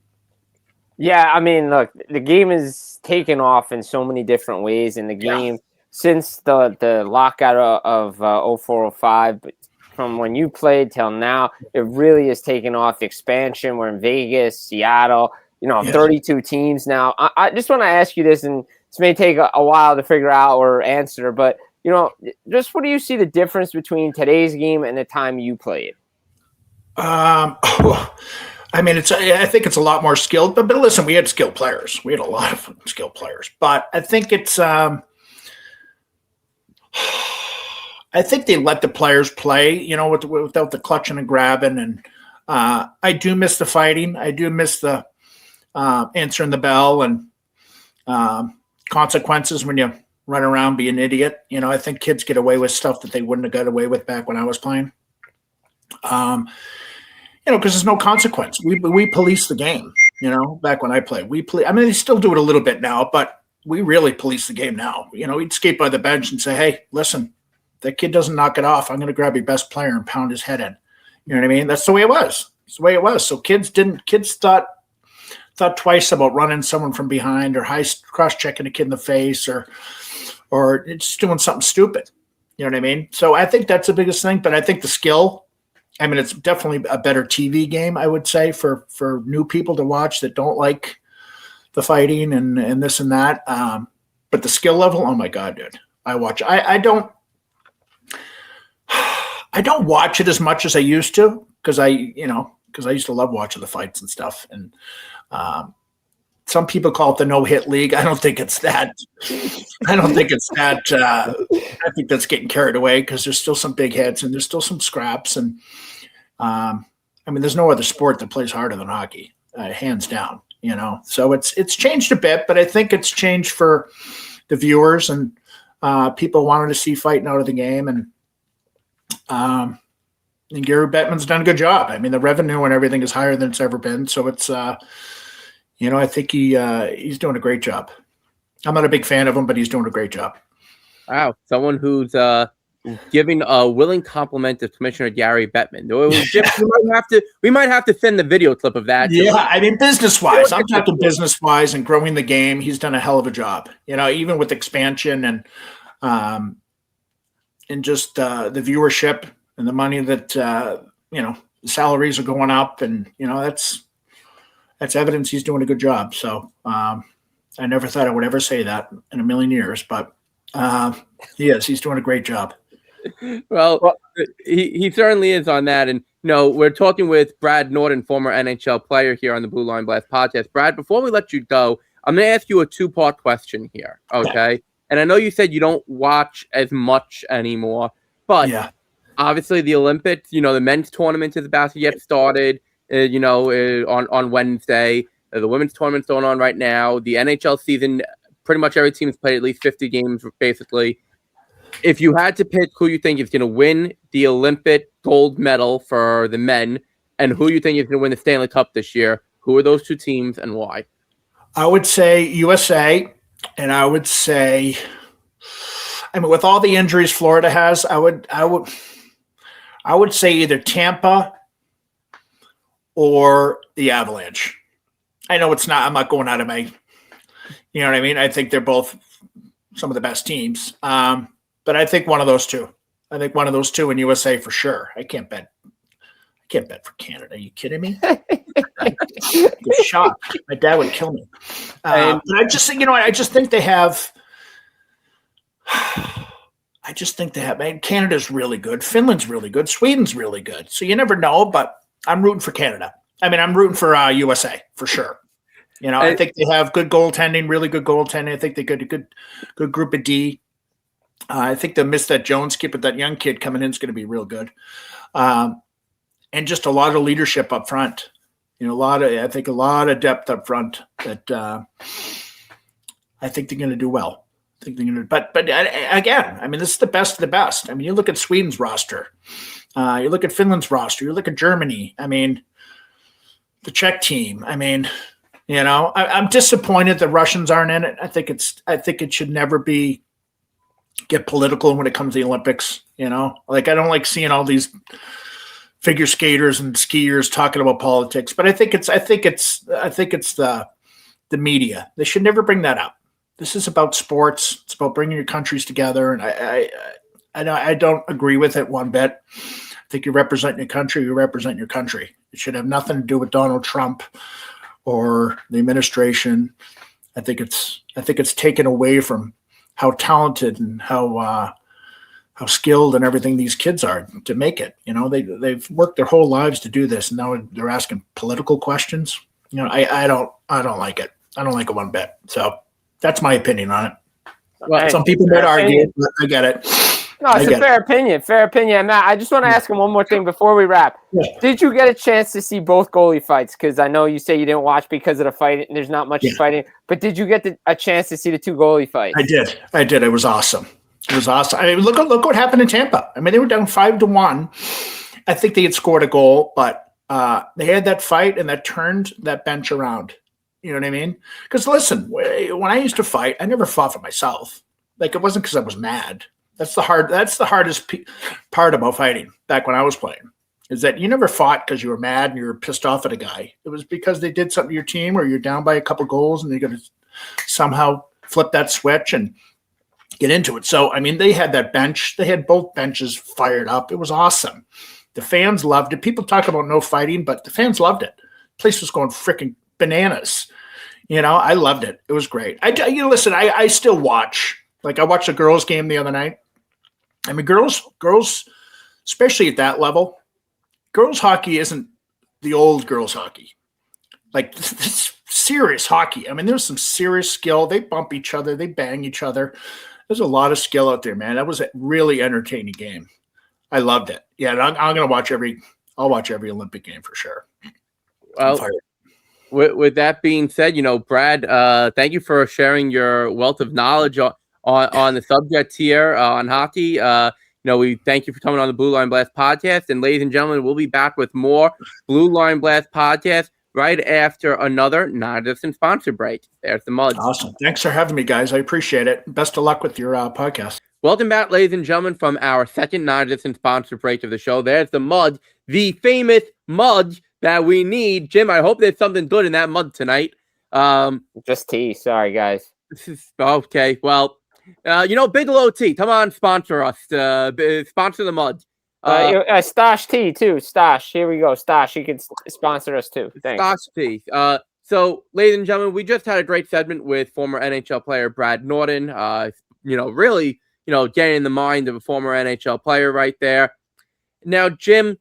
Yeah, I mean, look, the game is taken off in so many different ways, and the game since the lockout of 04-05, but from when you played till now, it really has taken off. The expansion. We're in Vegas, Seattle, 32 teams now. I just want to ask you this, and this may take a while to figure out or answer, but just what do you see the difference between today's game and the time you played? I mean, I think it's a lot more skilled, but listen, we had skilled players. We had a lot of skilled players, but I think it's, I think they let the players play, without the clutching and grabbing. And I do miss the fighting. I do miss the answering the bell and consequences when you run around being an idiot. I think kids get away with stuff that they wouldn't have got away with back when I was playing. Because there's no consequence. We police the game, back when I played. I mean, they still do it a little bit now, but we really police the game now. We'd skate by the bench and say, hey, listen, that kid doesn't knock it off, I'm going to grab your best player and pound his head in. You know what I mean? That's the way it was. It's the way it was. So kids thought twice about running someone from behind or cross-checking a kid in the face or just doing something stupid. You know what I mean? So I think that's the biggest thing. But I think the skill, I mean, it's definitely a better TV game, I would say, for new people to watch that don't like the fighting and this and that. But the skill level, oh my God, dude. I watch. I don't watch it as much as I used to because I used to love watching the fights and stuff. And some people call it the no-hit league. I don't think it's that. I think that's getting carried away because there's still some big hits and there's still some scraps. And I mean, there's no other sport that plays harder than hockey, hands down. So it's changed a bit, but I think it's changed for the viewers and people wanted to see fighting out of the game. And Gary Bettman's done a good job. I mean, the revenue and everything is higher than it's ever been. So it's, I think he's doing a great job. I'm not a big fan of him, but he's doing a great job. Wow. Someone who's giving a willing compliment to Commissioner Gary Bettman. We might have to send the video clip of that. Yeah, I mean, business-wise. I'm talking business-wise and growing the game. He's done a hell of a job. Even with expansion and just the viewership and the money that the salaries are going up, and that's evidence he's doing a good job. So I never thought I would ever say that in a million years, but he's doing a great job. Well, he certainly is on that. And we're talking with Brad Norton, former NHL player, here on the Blue Line Blast podcast. Brad, before we let you go, I'm going to ask you a two-part question here. Okay. And I know you said you don't watch as much anymore, but obviously the Olympics, the men's tournament is about to get started, on Wednesday. The women's tournament's going on right now. The NHL season, pretty much every team has played at least 50 games, basically. If you had to pick who you think is going to win the Olympic gold medal for the men and who you think is going to win the Stanley Cup this year, who are those two teams and why? I would say USA, and I would say, with all the injuries Florida has, I would say either Tampa or the Avalanche. I know I'm not going out of my, you know what I mean? I think they're both some of the best teams. But I think one of those two. I think one of those two in USA for sure. I can't bet for Canada. Are you kidding me? Get shot. My dad would kill me. But I just think, I just think they have. Canada's really good. Finland's really good. Sweden's really good. So you never know. But I'm rooting for Canada. I'm rooting for USA for sure. I think they have good goaltending, really good goaltending. I think they got a good group of D. I think they'll miss that Jones kid, but that young kid coming in is going to be real good. And just a lot of leadership up front. A lot of depth up front that I think they're going to do well. But again, this is the best of the best. You look at Sweden's roster, you look at Finland's roster, you look at Germany. The Czech team. I'm disappointed the Russians aren't in it. I think it should never get political when it comes to the Olympics. I don't like seeing all these figure skaters and skiers talking about politics, but I think it's the media. They should never bring that up. This is about sports. It's about bringing your countries together. And I don't agree with it one bit. I think you represent your country. You represent your country. It should have nothing to do with Donald Trump or the administration. I think it's taken away from how talented and how skilled and everything these kids are to make it. They've worked their whole lives to do this, and now they're asking political questions. I don't like it. I don't like it one bit. So that's my opinion on it. Well, some people might argue, but I get it. No, it's a fair opinion. Fair opinion. Matt, I just want to ask him one more thing before we wrap. Yeah. Did you get a chance to see both goalie fights? Because I know you say you didn't watch because of the fight. And there's not much fighting. But did you get a chance to see the two goalie fights? I did. It was awesome. Look what happened in Tampa. They were down 5-1. I think they had scored a goal, but they had that fight and that turned that bench around. You know what I mean? Because listen, when I used to fight, I never fought for myself. It wasn't because I was mad. That's the hardest part about fighting back when I was playing, is that you never fought because you were mad and you were pissed off at a guy. It was because they did something to your team or you're down by a couple goals and they're going to somehow flip that switch. And get into it. So, I mean, they had that bench. They had both benches fired up. It was awesome. The fans loved it. People talk about no fighting, but the fans loved it. The place was going freaking bananas. I loved it. It was great. Listen, I still watch. Like, I watched a girls' game the other night. I mean, girls, especially at that level, girls hockey isn't the old girls hockey. Like, this serious hockey. I mean, there's some serious skill. They bump each other. They bang each other. There's a lot of skill out there, man. That was a really entertaining game. I loved it. Yeah, and I'm going to I'll watch every Olympic game for sure. Well, with that being said, Brad, thank you for sharing your wealth of knowledge on the subject here on hockey. We thank you for coming on the Blue Line Blast podcast. And ladies and gentlemen, we'll be back with more Blue Line Blast podcast right after another non-existent sponsor break. There's the Muds. Awesome. Thanks for having me, guys. I appreciate it. Best of luck with your podcast. Welcome back, ladies and gentlemen, from our second non-existent sponsor break of the show. There's the Mud, the famous Mud that we need. Jim, I hope there's something good in that mud tonight. Just tea. Sorry, guys. This is okay. Well, Bigelow Tea, come on, sponsor us. Sponsor the Mud. Stash Tea, too. Stash. Here we go. Stash. You can sponsor us, too. Thanks. Stash Tea. So, ladies and gentlemen, we just had a great segment with former NHL player Brad Norton. Really, getting in the mind of a former NHL player right there. Now, Jim,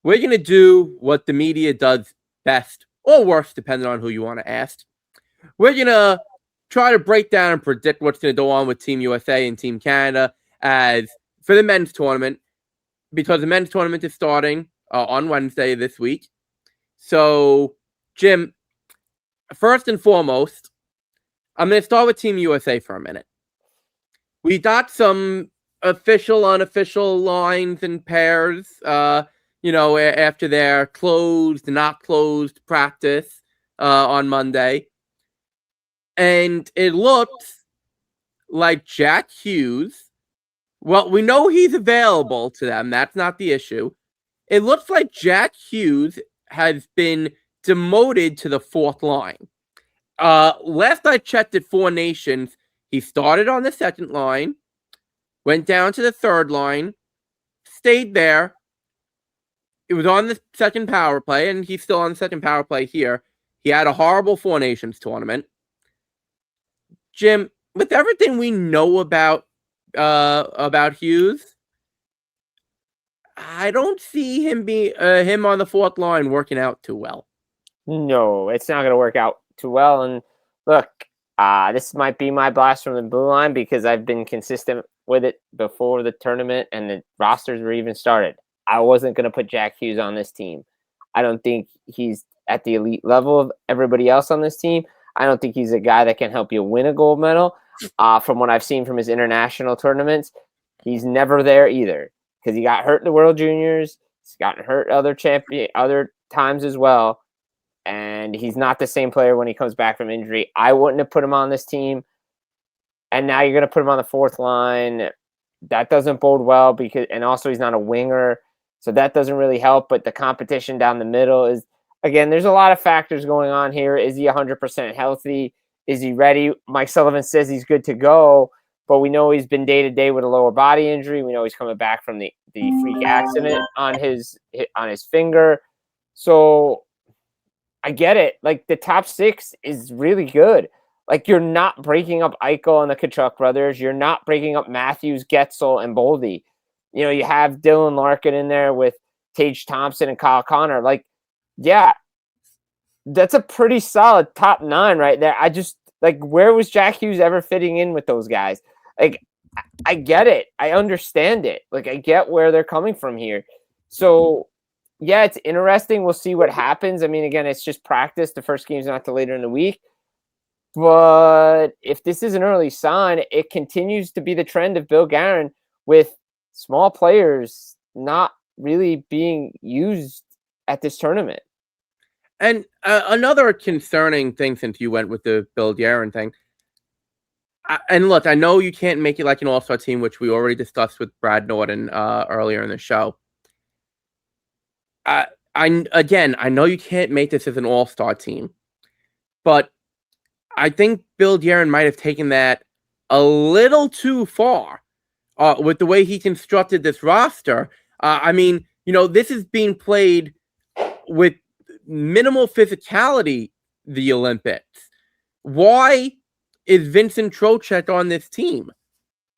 we're going to do what the media does best, or worst, depending on who you want to ask. We're going to try to break down and predict what's going to go on with Team USA and Team Canada as for the men's tournament, because the men's tournament is starting on Wednesday this week. So, Jim, first and foremost, I'm going to start with Team USA for a minute. We got some official, unofficial lines and pairs, after their closed, not closed practice on Monday. And it looks like Jack Hughes, well, we know he's available to them. That's not the issue. It looks like Jack Hughes has been demoted to the fourth line. Last I checked at Four Nations, he started on the second line, went down to the third line, stayed there. It was on the second power play, and he's still on the second power play here. He had a horrible Four Nations tournament. Jim, with everything we know about Hughes, I don't see him on the fourth line working out too well. No, it's not going to work out too well. And look, this might be my blast from the blue line because I've been consistent with it before the tournament and the rosters were even started. I wasn't going to put Jack Hughes on this team. I don't think he's at the elite level of everybody else on this team. I don't think he's a guy that can help you win a gold medal. From what I've seen from his international tournaments, he's never there either because he got hurt in the World Juniors. He's gotten hurt other times as well. And he's not the same player when he comes back from injury. I wouldn't have put him on this team. And now you're going to put him on the fourth line. That doesn't bode well and also he's not a winger. So that doesn't really help. But the competition down the middle is, again, there's a lot of factors going on here. Is he 100% healthy? Is he ready? Mike Sullivan says he's good to go, but we know he's been day-to-day with a lower body injury. We know he's coming back from the freak accident on his finger. So I get it. Like, the top six is really good. Like, you're not breaking up Eichel and the Tkachuk brothers. You're not breaking up Matthews, Getzel, and Boldy. You have Dylan Larkin in there with Tage Thompson and Kyle Connor. Like, yeah, that's a pretty solid top nine right there. I just, where was Jack Hughes ever fitting in with those guys? Like, I get it. I understand it. Like, I get where they're coming from here. So, yeah, it's interesting. We'll see what happens. I mean, again, it's just practice. The first game's not till later in the week. But if this is an early sign, it continues to be the trend of Bill Guerin with small players not really being used at this tournament. And another concerning thing, since you went with the Bill Guerin thing, and look, I know you can't make it like an all-star team, which we already discussed with Brad Norton earlier in the show. I know you can't make this as an all-star team, but I think Bill Guerin might have taken that a little too far with the way he constructed this roster. I mean, this is being played with minimal physicality, the Olympics. Why is Vincent Trocheck on this team?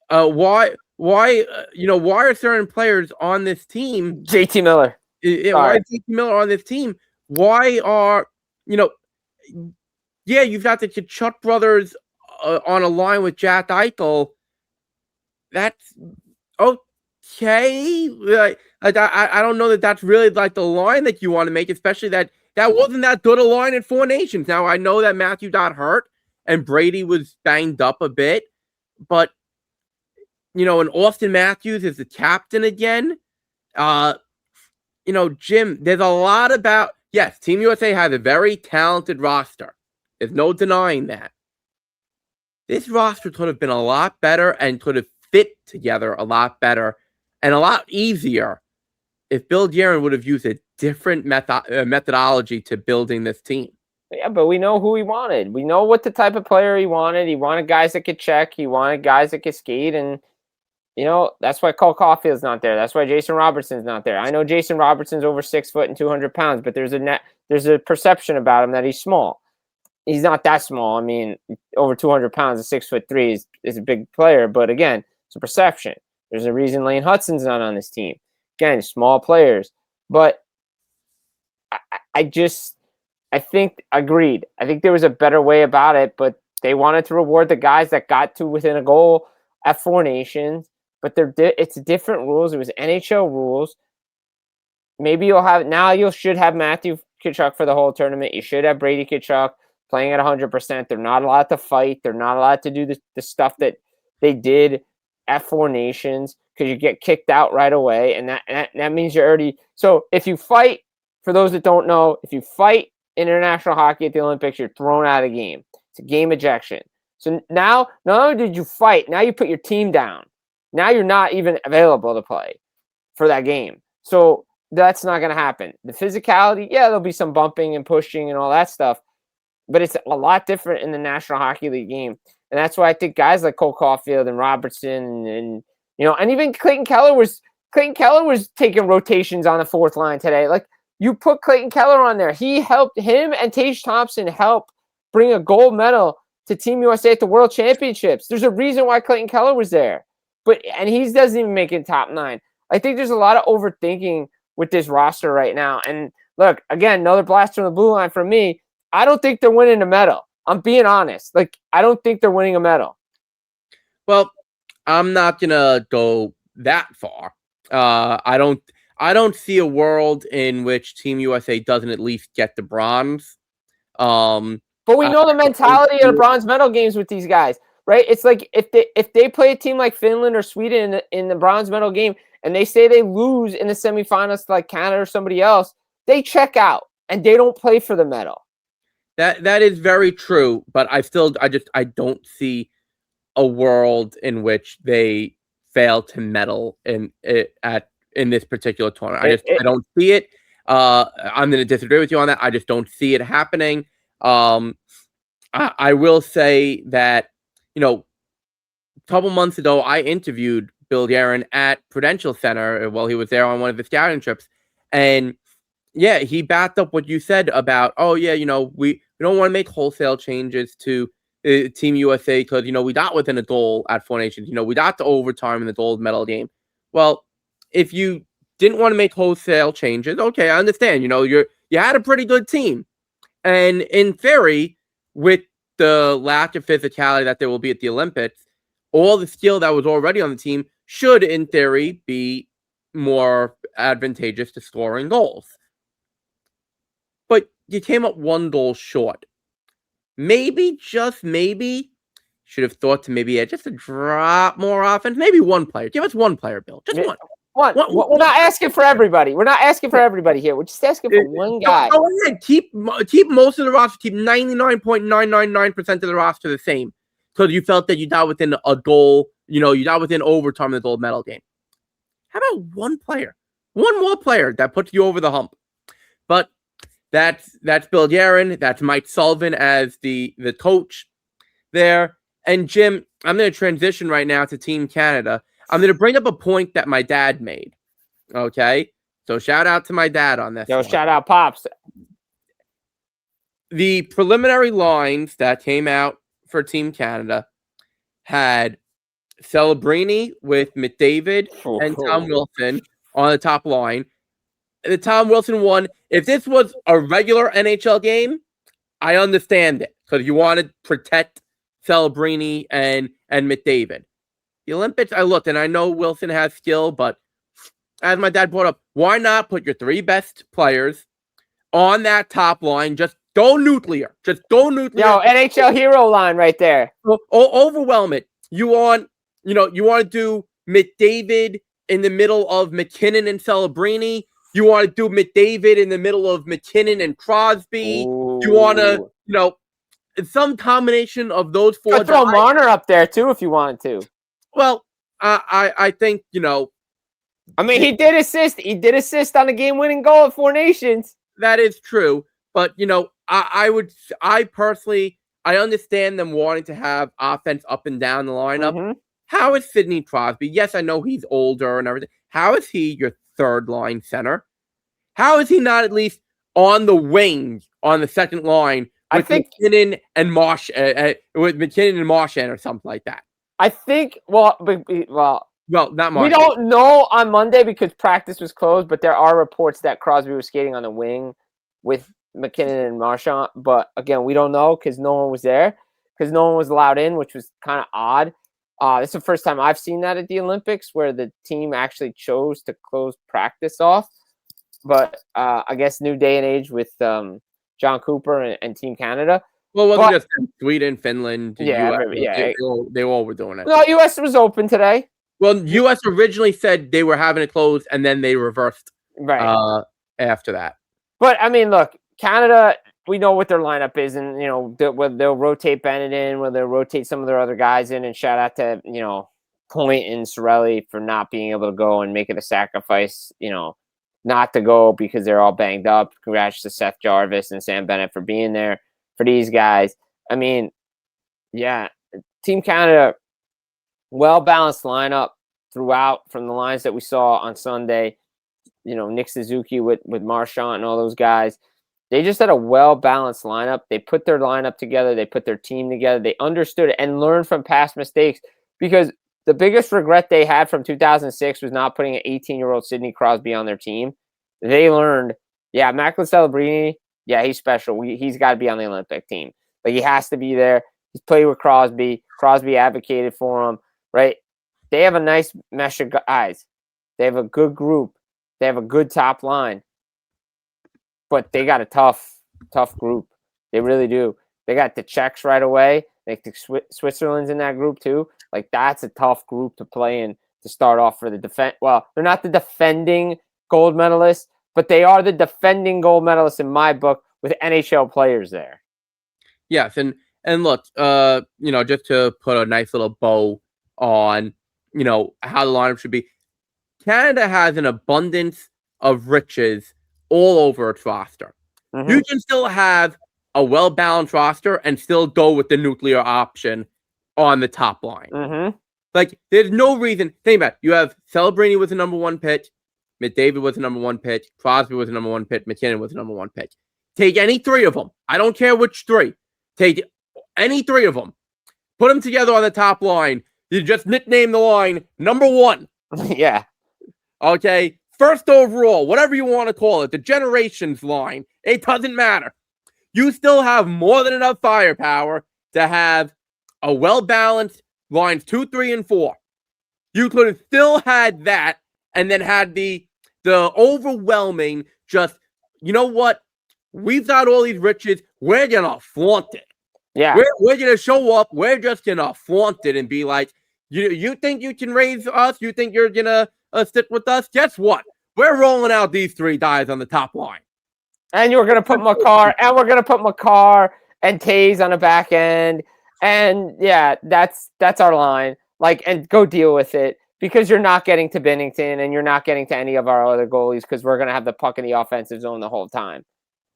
Why are certain players on this team? JT Miller. Why is JT Miller on this team? Why are, you've got the Kachuk brothers on a line with Jack Eichel. That's okay. I don't know that that's really like the line that you want to make, especially that wasn't that good a line in Four Nations. Now, I know that Matthew got hurt and Brady was banged up a bit, but, and Austin Matthews is the captain again. Jim, there's a lot about, yes, Team USA has a very talented roster. There's no denying that. This roster could have been a lot better and could have fit together a lot better and a lot easier if Bill Guerin would have used a different methodology to building this team. Yeah, but we know who he wanted. We know what the type of player he wanted. He wanted guys that could check. He wanted guys that could skate. And, that's why Cole Caulfield's not there. That's why Jason Robertson's not there. I know Jason Robertson's over 6 foot and 200 pounds, but there's a perception about him that he's small. He's not that small. I mean, over 200 pounds at 6'3" is a big player. But again, it's a perception. There's a reason Lane Hudson's not on this team. Again, small players. But I think, agreed. I think there was a better way about it, but they wanted to reward the guys that got to within a goal at Four Nations. But it's different rules. It was NHL rules. Maybe you should have Matthew Tkachuk for the whole tournament. You should have Brady Tkachuk playing at 100%. They're not allowed to fight. They're not allowed to do the stuff that they did at Four Nations because you get kicked out right away. And that means you're already – so if you fight, for those that don't know, if you fight international hockey at the Olympics, you're thrown out of the game. It's a game ejection. So now, not only did you fight, now you put your team down. Now you're not even available to play for that game. So that's not going to happen. The physicality, there'll be some bumping and pushing and all that stuff, but it's a lot different in the National Hockey League game. And that's why I think guys like Cole Caulfield and Robertson and even Clayton Keller was taking rotations on the fourth line today. Like, you put Clayton Keller on there. He helped him and Tage Thompson help bring a gold medal to Team USA at the World Championships. There's a reason why Clayton Keller was there. And he doesn't even make it top 9. I think there's a lot of overthinking with this roster right now. And look, again, another blast from the blue line from me. I don't think they're winning a medal. I'm being honest. Like, I don't think they're winning a medal. Well, I'm not going to go that far. I don't see a world in which Team USA doesn't at least get the bronze. But we know the mentality of the bronze medal games with these guys. Right? It's like if they play a team like Finland or Sweden in the bronze medal game and they say they lose in the semifinals to like Canada or somebody else, they check out and they don't play for the medal. That is very true, but I don't see a world in which they fail to medal in this particular tournament. I don't see it. I'm going to disagree with you on that. I just don't see it happening. I will say that, a couple months ago, I interviewed Bill Guerin at Prudential Center while he was there on one of the scouting trips. And he backed up what you said about, we don't want to make wholesale changes to Team USA because, we got within a goal at Four Nations. We got to overtime in the gold medal game. Well, if you didn't want to make wholesale changes, okay, I understand. You had a pretty good team. And in theory, with the lack of physicality that there will be at the Olympics, all the skill that was already on the team should, in theory, be more advantageous to scoring goals. But you came up one goal short. Maybe, just maybe, should have thought to maybe just a drop more offense. Maybe one player. Give us one player, Bill. Just one. We're not asking for everybody. We're not asking for everybody here. We're just asking for one guy. Go ahead. Keep most of the roster. Keep 99.999% of the roster the same. Because you felt that you got within a goal. You got within overtime in the gold medal game. How about one player? One more player that puts you over the hump. But that's Bill Guerin. That's Mike Sullivan as the coach there. And Jim, I'm going to transition right now to Team Canada. I'm going to bring up a point that my dad made. Okay? So shout out to my dad on this Yo, one. shout out Pops. The preliminary lines that came out for Team Canada had Celebrini with McDavid and Tom Wilson on the top line. The Tom Wilson one, if this was a regular NHL game, I understand it because you want to protect Celebrini and McDavid. The Olympics, I looked and I know Wilson has skill, but as my dad brought up, why not put your 3 best players on that top line? Just go nuclear. Just go nuclear. Yo, NHL hero line right there. Overwhelm it. You want to do McDavid in the middle of McKinnon and Celebrini. You want to do McDavid in the middle of McKinnon and Crosby. Ooh. You want to, some combination of those 4 Could throw Marner up there too if you wanted to. Well, I think, I mean, he did assist. He did assist on a game-winning goal at 4 Nations. That is true. But, I personally, I understand them wanting to have offense up and down the lineup. Mm-hmm. How is Sidney Crosby? Yes, I know he's older and everything. How is he your 3rd-line center? How is he not at least on the wing on the 2nd line with McKinnon and Marchand, or something like that? I think, well, not Marchand. We don't know on Monday because practice was closed, but there are reports that Crosby was skating on the wing with McKinnon and Marchand. But again, we don't know because no one was there, because no one was allowed in, which was kind of odd. This is the first time I've seen that at the Olympics where the team actually chose to close practice off. But I guess new day and age with John Cooper and Team Canada. Well, it wasn't just Sweden, Finland, yeah, US. They all were doing it. No, U.S. was open today. Well, U.S. originally said they were having it closed, and then they reversed after that. But, I mean, look, Canada, we know what their lineup is, and, whether they'll rotate Bennett in, whether they'll rotate some of their other guys in, and shout out to, Point and Cirelli for not being able to go and make it a sacrifice, not to go because they're all banged up. Congrats to Seth Jarvis and Sam Bennett for being there for these guys. I mean, yeah, Team Canada, well-balanced lineup throughout from the lines that we saw on Sunday. Nick Suzuki with Marchand and all those guys. They just had a well-balanced lineup. They put their lineup together. They put their team together. They understood it and learned from past mistakes, because the biggest regret they had from 2006 was not putting an 18-year-old Sidney Crosby on their team. They learned, Macklin Celebrini, he's special. He's got to be on the Olympic team. Like, he has to be there. He's played with Crosby. Crosby advocated for him, right? They have a nice mesh of guys. They have a good group. They have a good top line. But they got a tough group. They really do. They got the Czechs right away. Like, the Switzerland's in that group too. Like, that's a tough group to play in to start off for the defense. Well, they're not the defending gold medalists, but they are the defending gold medalists in my book with NHL players there. Yes, and look, just to put a nice little bow on, how the lineup should be. Canada has an abundance of riches all over its roster. Mm-hmm. You can still have a well-balanced roster and still go with the nuclear option on the top line. Mm-hmm. Like, there's no reason. Think about it. You have Celebrini was the number 1 pick. McDavid was the number 1 pick. Crosby was the number 1 pick. McKinnon was the number 1 pick. Take any 3 of them. I don't care which 3. Take any 3 of them. Put them together on the top line. You just nickname the line number 1. Yeah. Okay? First overall, whatever you want to call it, the generations line. It doesn't matter. You still have more than enough firepower to have a well-balanced lines 2, 3, and 4. You could have still had that and then had the overwhelming just, you know what? We've got all these riches. We're going to flaunt it. Yeah. We're going to show up. We're just going to flaunt it and be like, you think you can raise us? You think you're going to stick with us? Guess what? We're rolling out these 3 guys on the top line. And you're going to put McCarr, and we're going to put McCarr and Taze on the back end. And yeah, that's our line. Like, and go deal with it, because you're not getting to Binnington and you're not getting to any of our other goalies, because we're going to have the puck in the offensive zone the whole time.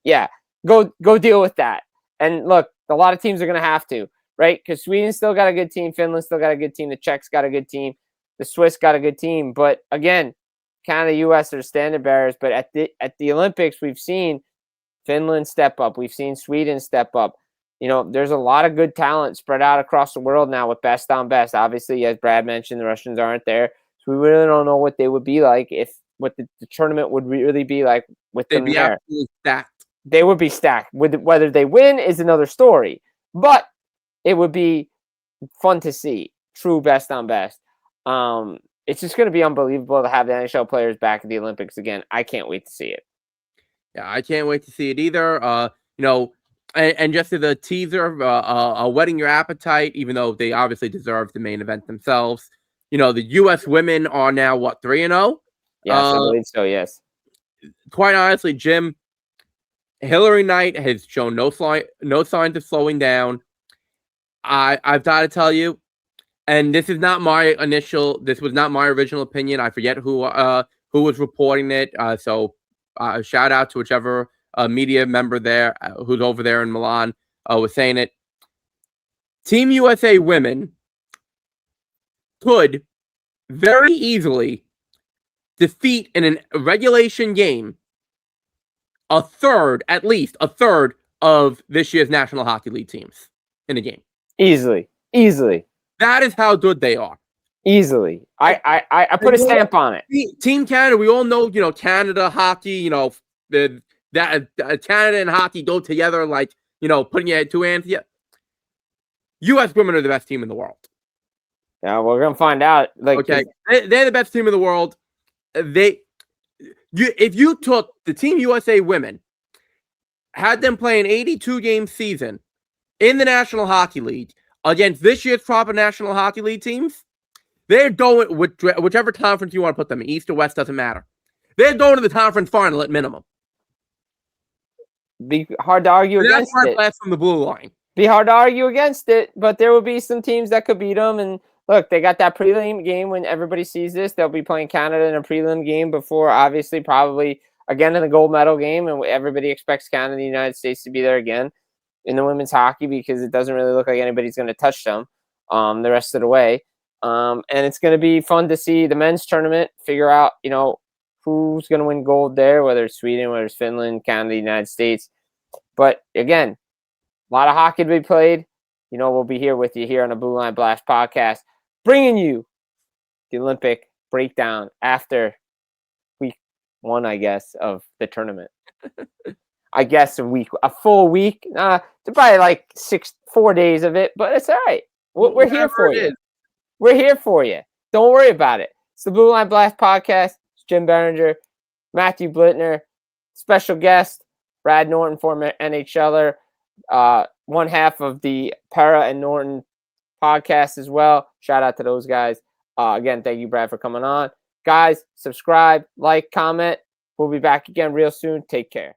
Yeah, go deal with that. And look, a lot of teams are going to have to. right? Because Sweden still got a good team, Finland still got a good team, the Czechs got a good team, the Swiss got a good team. But again, Canada, US are standard bearers. But at the Olympics, we've seen Finland step up, we've seen Sweden step up. There's a lot of good talent spread out across the world now with best on best. Obviously, as Brad mentioned, the Russians aren't there. So we really don't know what they would be like, what the tournament would really be like with them there. Absolutely stacked. They would be stacked. Whether they win is another story. But it would be fun to see. True best on best. It's just going to be unbelievable to have the NHL players back at the Olympics again. I can't wait to see it. Yeah, I can't wait to see it either. And just as a teaser, whetting your appetite, even though they obviously deserve the main event themselves. The U.S. women are now, 3-0? Yes, I believe so, yes. Quite honestly, Jim, Hillary Knight has shown no signs of slowing down. I've got to tell you, and this was not my original opinion. I forget who was reporting it. So shout out to whichever media member there who's over there in Milan was saying it. Team USA women could very easily defeat in a regulation game at least a third of this year's National Hockey League teams in a game. Easily. That is how good they are. Easily. I put a stamp on it. Team Canada, we all know, Canada hockey, Canada and hockey go together like, putting your two hands together. U.S. women are the best team in the world. Yeah, we're gonna find out. Okay, they're the best team in the world. If you took the Team USA women, had them play an 82-game season in the National Hockey League against this year's proper National Hockey League teams, they're going with whichever conference you want to put them, East or West, doesn't matter. They're going to the conference final at minimum. Be hard to argue against it. That's from the blue line. Be hard to argue against it, but there will be some teams that could beat them. And look, they got that prelim game when everybody sees this. They'll be playing Canada in a prelim game before, obviously, probably again in the gold medal game. And everybody expects Canada and the United States to be there again in the women's hockey because it doesn't really look like anybody's going to touch them the rest of the way. And it's going to be fun to see the men's tournament, figure out, who's going to win gold there, whether it's Sweden, whether it's Finland, Canada, United States. But again, a lot of hockey to be played. We'll be here with you here on the Blue Line Blast podcast, bringing you the Olympic breakdown after week 1, I guess, of the tournament. I guess a full week. Probably like 4 days of it, but it's all right. We're here for you. We're here for you. Don't worry about it. It's the Blue Line Blast podcast. It's Jim Biringer, Matthew Blittner, special guest, Brad Norton, former NHLer, one half of the Para and Norton podcast as well. Shout out to those guys. Again, thank you, Brad, for coming on. Guys, subscribe, like, comment. We'll be back again real soon. Take care.